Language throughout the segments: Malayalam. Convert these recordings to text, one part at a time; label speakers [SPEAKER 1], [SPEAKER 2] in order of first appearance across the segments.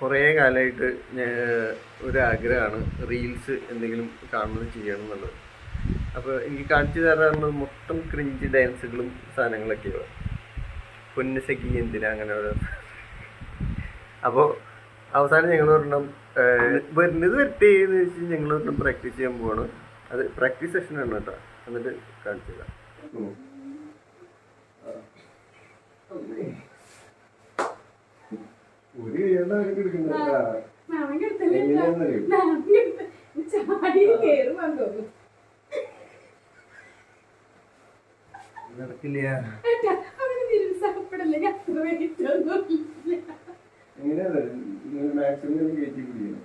[SPEAKER 1] കുറേ കാലമായിട്ട് ഒരാഗ്രഹമാണ് റീൽസ് എന്തെങ്കിലും കാണുന്നത് ചെയ്യണം എന്നുള്ളത്. അപ്പോൾ എനിക്ക് കാണിച്ചു തരാറുള്ളത് മൊത്തം ക്രിഞ്ച് ഡാൻസുകളും സാധനങ്ങളൊക്കെയാണ്. പൊന്നസഖി എന്തിനാ അങ്ങനെ ഓരോ. അപ്പോൾ അവസാനം ഞങ്ങൾ ഒരെണ്ണം വരുന്നത് വരട്ടെ എന്ന് വെച്ച് ഞങ്ങൾ ഒരെണ്ണം പ്രാക്ടീസ് ചെയ്യാൻ പോവാണ്. അത് പ്രാക്ടീസ് സെഷനാണ് കേട്ടോ. എന്നിട്ട് കാണിച്ചു തരാം. ഒരു നടക്കില്ല. എങ്ങനെയാണ് മാക്സിമം കയറ്റി പിടിക്കണം.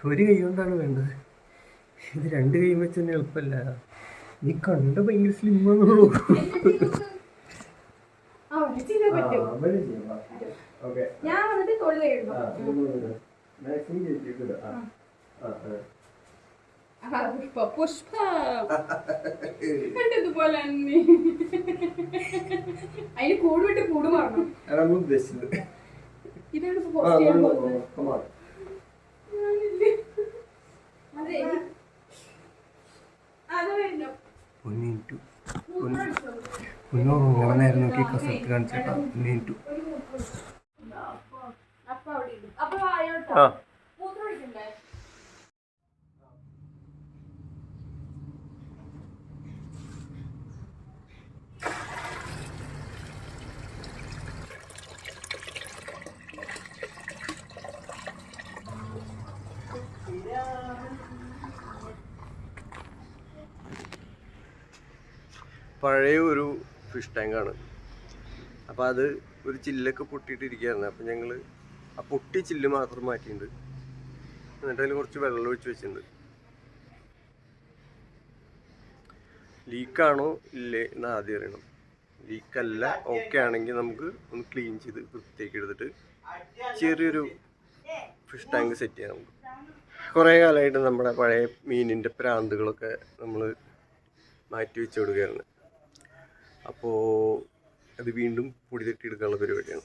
[SPEAKER 1] ഒരു കൈ കൊണ്ടാണ് വേണ്ടത്. ഇത് രണ്ട് കൈ വെച്ച് തന്നെ എളുപ്പമല്ല. നീ കണ്ട ഭയങ്കര സ്ലിമ്മാണോ?
[SPEAKER 2] പുഷ്പ കണ്ടതുപോലെ അതിന് കൂട് വിട്ട് കൂട് മാറണം.
[SPEAKER 1] ഉദ്ദേശിച്ചത്
[SPEAKER 2] ഇതാണ്
[SPEAKER 1] നേരം നോക്കി കസരത്ത് കാണിച്ചേട്ടാ. പഴയ ഒരു ഫിഷ് ടാങ്കാണ്. അപ്പോൾ അത് ഒരു ചില്ലൊക്കെ പൊട്ടിയിട്ടിരിക്കുകയായിരുന്നു. അപ്പോൾ ഞങ്ങൾ ആ പൊട്ടി ചില്ല് മാത്രം മാറ്റിയിട്ടുണ്ട്. എന്നിട്ട് അതിൽ കുറച്ച് വെള്ളം ഒഴിച്ച് വെച്ചിട്ടുണ്ട്. ലീക്കാണോ ഇല്ലേ എന്ന് ആദ്യം അറിയണം. ലീക്കല്ല ഓക്കെ ആണെങ്കിൽ നമുക്ക് ഒന്ന് ക്ലീൻ ചെയ്ത് വൃത്തിയാക്കി എടുത്തിട്ട് ചെറിയൊരു ഫിഷ് ടാങ്ക് സെറ്റ് ചെയ്യാം. നമുക്ക് കുറേ കാലമായിട്ട് നമ്മുടെ പഴയ മീനിൻ്റെ പ്രാന്തുകളൊക്കെ നമ്മൾ മാറ്റി വെച്ച് കൊടുക്കുകയാണ്. അപ്പോൾ അത് വീണ്ടും പൊടി തട്ടിയെടുക്കാനുള്ള പരിപാടിയാണ്.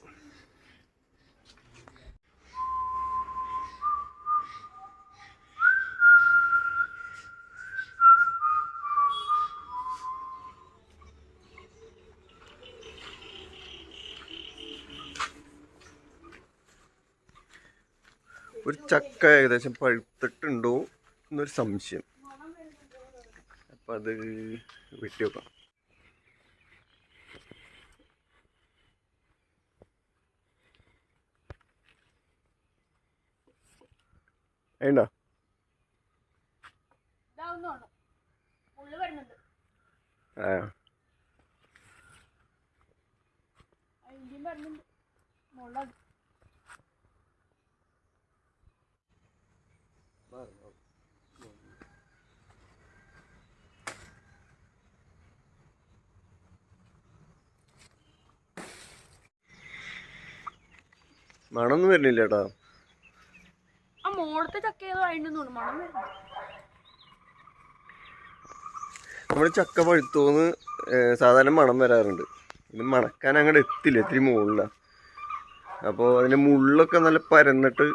[SPEAKER 1] ഒരു ചക്ക ഏകദേശം പഴുത്തിട്ടുണ്ടോ എന്നൊരു സംശയം. അപ്പം അത് വെട്ടി വെക്കാം. വേണ്ട മണൊന്നും വരുന്നില്ല കേട്ടോ. നമ്മുടെ ചക്ക പഴുത്തോന്ന് സാധാരണ മണം വരാറുണ്ട്. ഇത് മണക്കാൻ അങ്ങോട്ട് എത്തില്ല, ഇത്തിരി മുകളിലാണ്. അപ്പോൾ അതിൻ്റെ മുള്ളൊക്കെ നല്ല പരന്നിട്ട്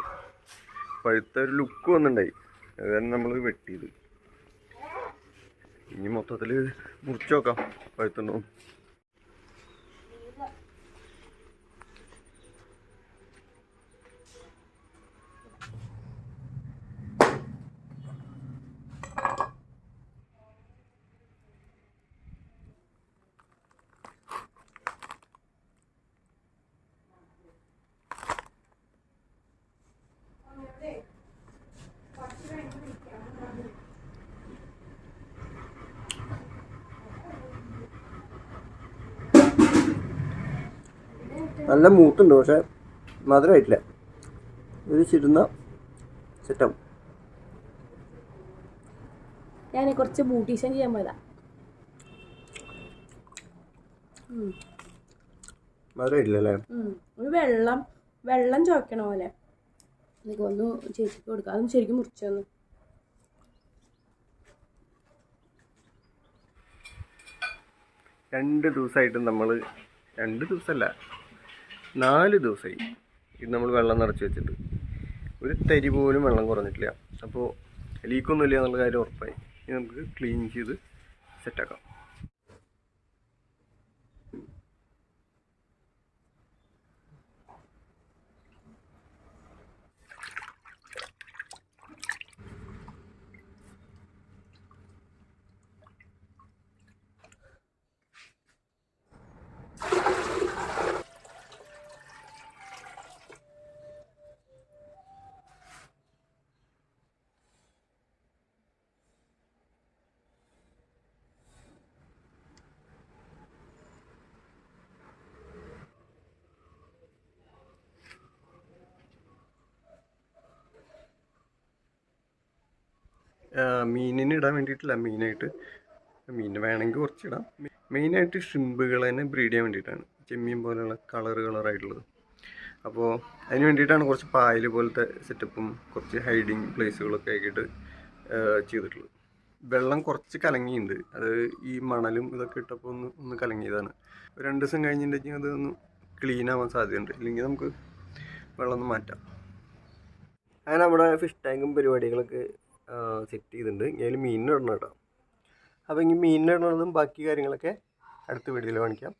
[SPEAKER 1] പഴുത്ത ഒരു ലുക്ക് വന്നിട്ടുണ്ടായി. അത് തന്നെ നമ്മൾ വെട്ടിയത്. ഇനി മൊത്തത്തിൽ മുറിച്ച് നോക്കാം പഴുത്തുണ്ടോ. നല്ല മൂത്തുണ്ട്, പക്ഷെ മധുരമായിട്ടില്ല. ഇത് ചിരുന്ന സെറ്റാവും.
[SPEAKER 2] ഞാൻ കുറച്ച് ബ്യൂട്ടീഷ്യൻ ചെയ്യാൻ പോയതാ.
[SPEAKER 1] മധുരമില്ലല്ലേ?
[SPEAKER 2] ഒരു വെള്ളം വെള്ളം ചോക്കണ പോലെ എനിക്ക് ഒന്ന് ചേച്ചിക്ക് കൊടുക്കാം. അതൊന്ന് ശരിക്കും മുറിച്ചു തന്നു.
[SPEAKER 1] രണ്ട് ദിവസമായിട്ട് നമ്മൾ 2 ദിവസമല്ല 4 ദിവസമായി ഇത് നമ്മൾ വെള്ളം നിറച്ച് വെച്ചിട്ട് ഒരു തരി പോലും വെള്ളം കുറഞ്ഞിട്ടില്ല. അപ്പോൾ ലീക്കൊന്നുമില്ല എന്നുള്ള കാര്യം ഉറപ്പായി. ഇനി നമുക്ക് ക്ലീൻ ചെയ്ത് സെറ്റാക്കാം. മീനിന് ഇടാൻ വേണ്ടിയിട്ടില്ല, മീനിന് വേണമെങ്കിൽ കുറച്ചിടാം. മെയിനായിട്ട് ഷ്രിമ്പുകൾ തന്നെ ബ്രീഡ് ചെയ്യാൻ വേണ്ടിയിട്ടാണ്, ചെമ്മീൻ പോലെയുള്ള കളറായിട്ടുള്ളത്. അപ്പോൾ അതിന് വേണ്ടിയിട്ടാണ് കുറച്ച് പായൽ പോലത്തെ സെറ്റപ്പും കുറച്ച് ഹൈഡിങ് പ്ലേസുകളൊക്കെ ആക്കിയിട്ട് ചെയ്തിട്ടുള്ളത്. വെള്ളം കുറച്ച് കലങ്ങിയിട്ടുണ്ട്, അത് ഈ മണലും ഇതൊക്കെ ഇട്ടപ്പോൾ ഒന്ന് കലങ്ങിയതാണ്. 2 ദിവസം കഴിഞ്ഞിട്ടുണ്ടെങ്കിൽ അതൊന്ന് ക്ലീൻ ആവാൻ സാധ്യതയുണ്ട്, ഇല്ലെങ്കിൽ നമുക്ക് വെള്ളം ഒന്ന് മാറ്റാം. അങ്ങനെ നമ്മുടെ ഫിഷ് ടാങ്കും പരിപാടികളൊക്കെ സെറ്റ് ചെയ്തിട്ടുണ്ട്. ഞാൻ മീനിനിടണം കേട്ടോ. അപ്പോൾ ഇനി മീനിനിടുന്നതും ബാക്കി കാര്യങ്ങളൊക്കെ അടുത്ത വീഡിയോയിൽ കാണിക്കാം.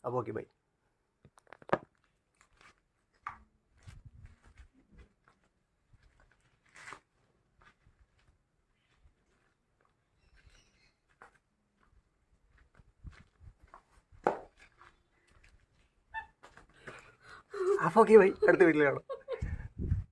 [SPEAKER 1] അപ്പോൾ ഓക്കെ, ബൈ. അപ്പോൾ ഓക്കെ, ബൈ. അടുത്ത വീഡിയോയിൽ കാണാം.